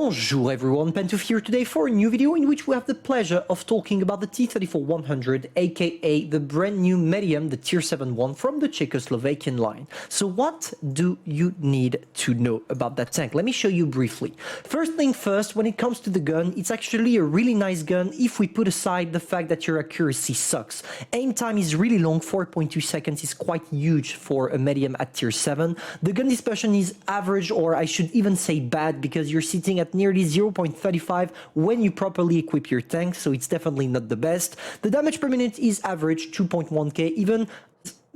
Bonjour everyone, Pantoufleee here today for a new video in which we have the pleasure of talking about the T-34-100, aka the brand new medium, the Tier 7 one from the Czechoslovakian line. So what do you need to know about that tank? Let me show you briefly. First thing first, when it comes to the gun, it's actually a really nice gun if we put aside the fact that your accuracy sucks. Aim time is really long, 4.2 seconds is quite huge for a medium at Tier 7. The gun dispersion is average, or I should even say bad, because you're sitting at nearly 0.35 when you properly equip your tank, so it's definitely not the best. The damage per minute is average, 2.1k, even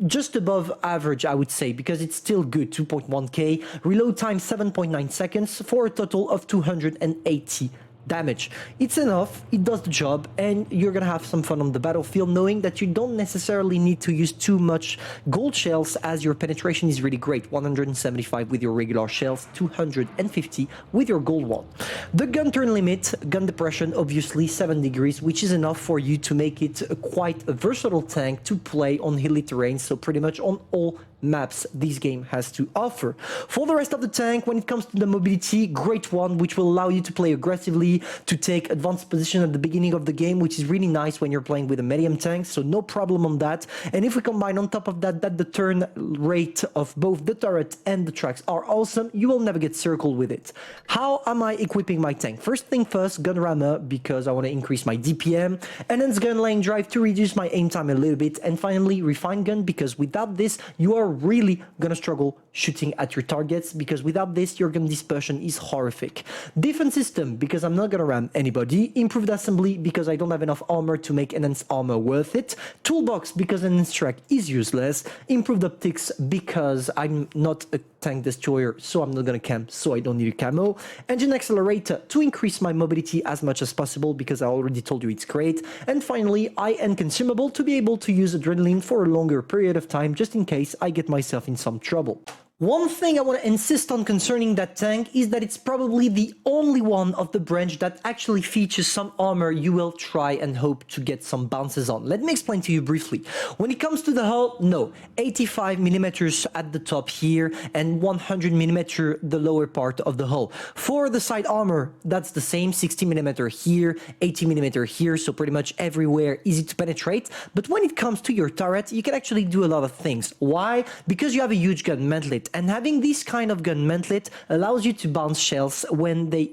just above average, I would say, because it's still good, 2.1k. Reload time 7.9 seconds for a total of 280 damage. It's enough, it does the job, and you're gonna have some fun on the battlefield knowing that you don't necessarily need to use too much gold shells, as your penetration is really great, 175 with your regular shells, 250 with your gold one. The gun turn limit, gun depression, obviously 7 degrees, which is enough for you to make it quite a versatile tank to play on hilly terrain, so pretty much on all maps this game has to offer. For the rest of the tank, when it comes to the mobility, great one, which will allow you to play aggressively, to take advanced position at the beginning of the game, which is really nice when you're playing with a medium tank, so no problem on that. And if we combine on top of that the turn rate of both the turret and the tracks are awesome, you will never get circled with it. How am I equipping my tank? First thing first, gun rammer, because I want to increase my DPM, enhanced gun lane drive to reduce my aim time a little bit, and finally refined gun, because without this you are really gonna struggle shooting at your targets, because without this your gun dispersion is horrific. Defense system, because I'm not gonna ram anybody. Improved assembly, because I don't have enough armor to make enhanced armor worth it. Toolbox, because enhanced track is useless. Improved optics, because I'm not a tank destroyer, so I'm not gonna camp, so I don't need a camo. Engine accelerator, to increase my mobility as much as possible, because I already told you it's great. And finally, high-end consumable, to be able to use adrenaline for a longer period of time, just in case I get myself in some trouble. One thing I want to insist on concerning that tank is that it's probably the only one of the branch that actually features some armor you will try and hope to get some bounces on. Let me explain to you briefly. When it comes to the hull, no, 85mm at the top here and 100mm the lower part of the hull. For the side armor, that's the same, 60mm here, 80mm here, so pretty much everywhere, easy to penetrate. But when it comes to your turret, you can actually do a lot of things. Why? Because you have a huge gun mantlet. And having this kind of gun mantlet allows you to bounce shells when they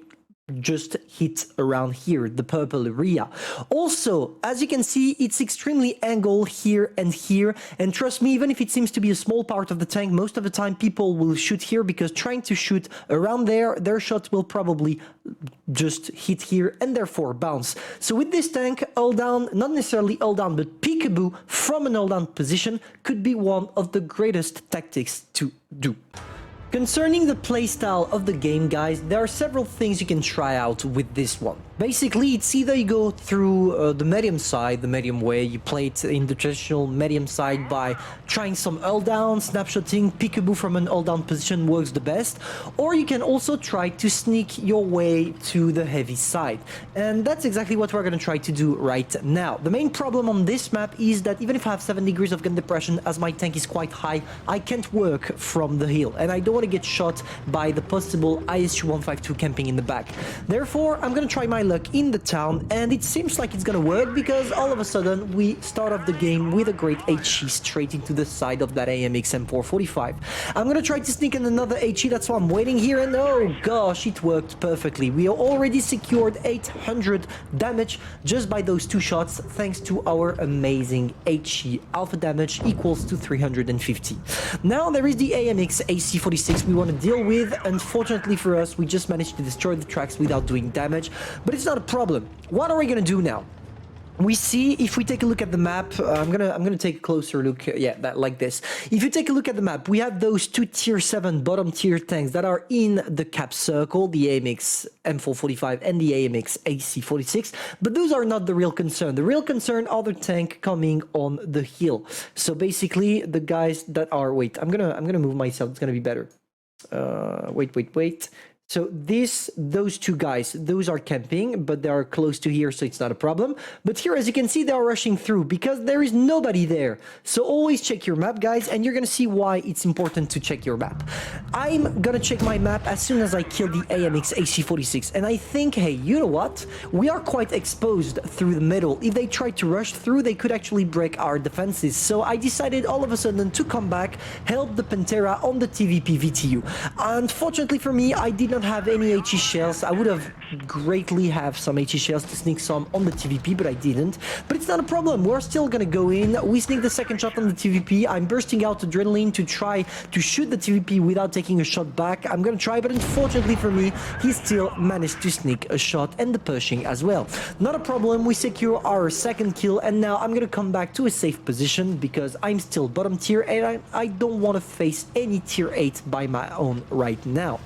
just hit around here, the purple area. Also, as you can see, it's extremely angled here, and trust me, even if it seems to be a small part of the tank, most of the time people will shoot here, because trying to shoot around there, their shot will probably just hit here and therefore bounce. So with this tank, hull down, not necessarily hull down, but peekaboo from an hull down position could be one of the greatest tactics to do. Concerning the playstyle of the game, guys, there are several things you can try out with this one. Basically, it's either you go through the medium side, the medium way, you play it in the traditional medium side by trying some hull down, snapshotting, peekaboo from an hull down position works the best, or you can also try to sneak your way to the heavy side. And that's exactly what we're going to try to do right now. The main problem on this map is that even if I have 7 degrees of gun depression, as my tank is quite high, I can't work from the hill, and I don't want to get shot by the possible ISU-152 camping in the back. Therefore, I'm going to try my luck in the town, and it seems like it's gonna work, because all of a sudden we start off the game with a great HE straight into the side of that AMX M445. I'm gonna try to sneak in another HE, that's why I'm waiting here, and oh gosh, it worked perfectly. We already secured 800 damage just by those 2 shots, thanks to our amazing HE. Alpha damage equals to 350. Now there is the AMX AC-46 we want to deal with. Unfortunately for us, we just managed to destroy the tracks without doing damage, but it's not a problem. What are we gonna do now? We see, if we take a look at the map, I'm gonna take a closer look, like this. If you take a look at the map, we have those 2 tier 7 bottom tier tanks that are in the cap circle, the AMX M445 and the AMX AC-46, but those are not the real concern. The real concern are the tank coming on the hill. So basically, the guys that are, wait, I'm gonna move myself, it's gonna be better. Wait. So those two guys, those are camping, but they are close to here, so it's not a problem. But here, as you can see, they are rushing through because there is nobody there. So always check your map, guys, and you're gonna see why it's important to check your map. I'm gonna check my map as soon as I kill the AMX AC-46, and I think, hey, you know what? We are quite exposed through the middle. If they try to rush through, they could actually break our defenses. So I decided all of a sudden to come back, help the Pantera on the TVP VTU. Unfortunately for me, I did not have any HE shells. I would have greatly have some HE shells to sneak some on the TVP, but I didn't. But it's not a problem. We're still gonna go in. We sneak the second shot on the TVP. I'm bursting out adrenaline to try to shoot the TVP without taking a shot back. I'm gonna try, but unfortunately for me, he still managed to sneak a shot and the Pershing as well. Not a problem. We secure our second kill, and now I'm gonna come back to a safe position because I'm still bottom tier and I don't want to face any tier 8 by my own right now.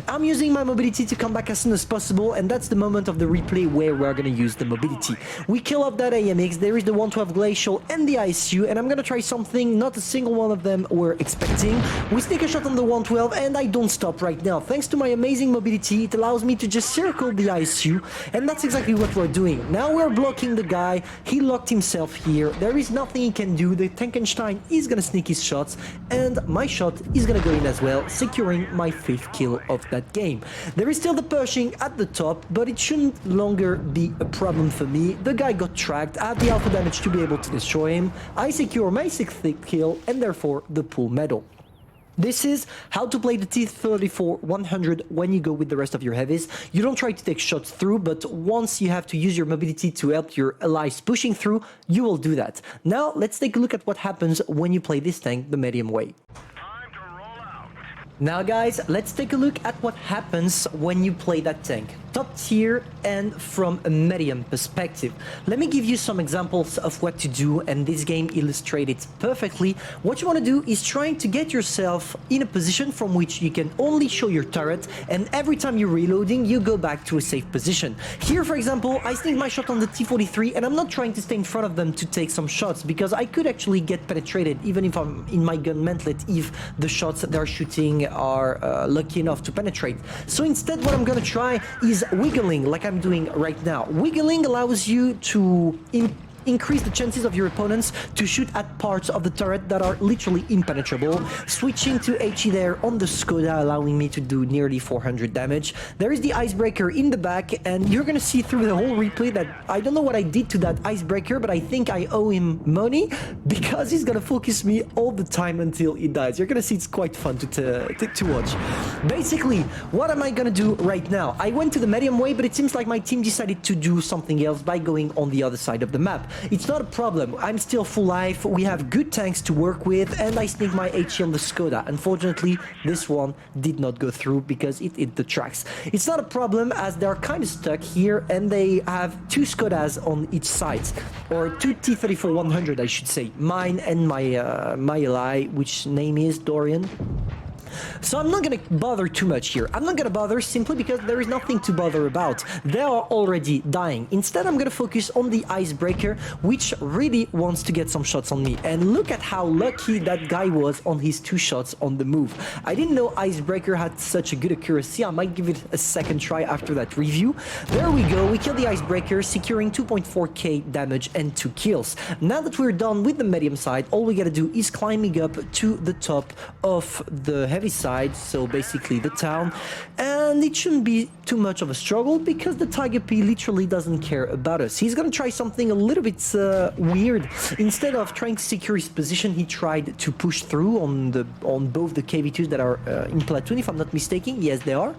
I'm using my mobility to come back as soon as possible, and that's the moment of the replay where we're gonna use the mobility. We kill off that AMX, there is the 112 Glacial and the ISU, and I'm gonna try something not a single one of them were expecting. We sneak a shot on the 112, and I don't stop right now. Thanks to my amazing mobility, it allows me to just circle the ISU, and that's exactly what we're doing. Now we're blocking the guy, he locked himself here, there is nothing he can do, the Tankenstein is gonna sneak his shots, and my shot is gonna go in as well, securing my 5th kill of that game. There is still the Pershing at the top, but it shouldn't longer be a problem for me. The guy got tracked, I had the alpha damage to be able to destroy him, I secure my 6th kill, and therefore the pool medal. This is how to play the T-34 100 when you go with the rest of your heavies. You don't try to take shots through, but once you have to use your mobility to help your allies pushing through, you will do that. Now, let's take a look at what happens when you play this tank the medium way. Now guys, let's take a look at what happens when you play that tank. Top tier and from a medium perspective. Let me give you some examples of what to do, and this game illustrates it perfectly. What you want to do is trying to get yourself in a position from which you can only show your turret, and every time you're reloading, you go back to a safe position. Here, for example, I sneak my shot on the T-43, and I'm not trying to stay in front of them to take some shots, because I could actually get penetrated, even if I'm in my gun mantlet, if the shots they're shooting are lucky enough to penetrate. So instead, what I'm gonna try is wiggling like I'm doing right now. Wiggling allows you to increase the chances of your opponents to shoot at parts of the turret that are literally impenetrable. Switching to HE there on the Skoda, allowing me to do nearly 400 damage. There is the icebreaker in the back, and you're gonna see through the whole replay that I don't know what I did to that icebreaker, but I think I owe him money because he's gonna focus me all the time until he dies. You're gonna see it's quite fun to watch. Basically, what am I gonna do right now? I went to the medium way, but it seems like my team decided to do something else by going on the other side of the map. It's not a problem, I'm still full life, we have good tanks to work with, and I sneak my HE on the Skoda. Unfortunately, this one did not go through because it hit the tracks. It's not a problem as they're kind of stuck here, and they have 2 Skodas on each side, or 2 T-34 100 I should say, mine and my ally, which name is Dorian. So I'm not gonna bother too much here. I'm not gonna bother simply because there is nothing to bother about. They are already dying. Instead, I'm gonna focus on the icebreaker, which really wants to get some shots on me. And look at how lucky that guy was on his 2 shots on the move. I didn't know icebreaker had such a good accuracy. I might give it a second try after that review. There we go. We killed the icebreaker, securing 2.4k damage and 2 kills. Now that we're done with the medium side, all we gotta do is climbing up to the top of the heavy side, so basically the town, and it shouldn't be too much of a struggle because the Tiger P literally doesn't care about us. He's gonna try something a little bit weird. Instead of trying to secure his position, he tried to push through on both the KV2s that are in platoon, if I'm not mistaken. Yes, they are.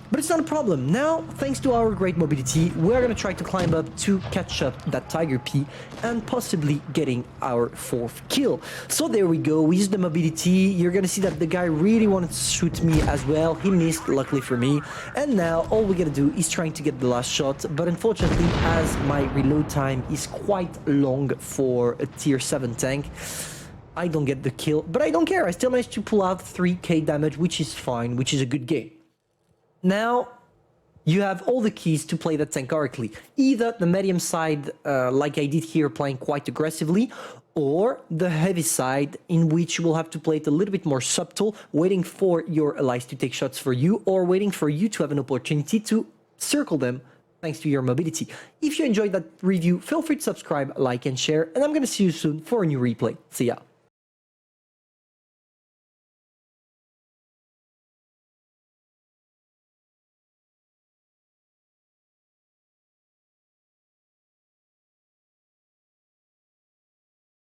But it's not a problem. Now, thanks to our great mobility, we're gonna try to climb up to catch up that Tiger P and possibly getting our 4th kill. So there we go, we used the mobility. You're gonna see that the guy really wanted to shoot me as well. He missed, luckily for me. And now, all we gotta do is trying to get the last shot. But unfortunately, as my reload time is quite long for a tier 7 tank, I don't get the kill. But I don't care, I still managed to pull out 3k damage, which is fine, which is a good game. Now, you have all the keys to play that tank correctly. Either the medium side, like I did here, playing quite aggressively, or the heavy side, in which you will have to play it a little bit more subtle, waiting for your allies to take shots for you, or waiting for you to have an opportunity to circle them thanks to your mobility. If you enjoyed that review, feel free to subscribe, like, and share, and I'm going to see you soon for a new replay. See ya!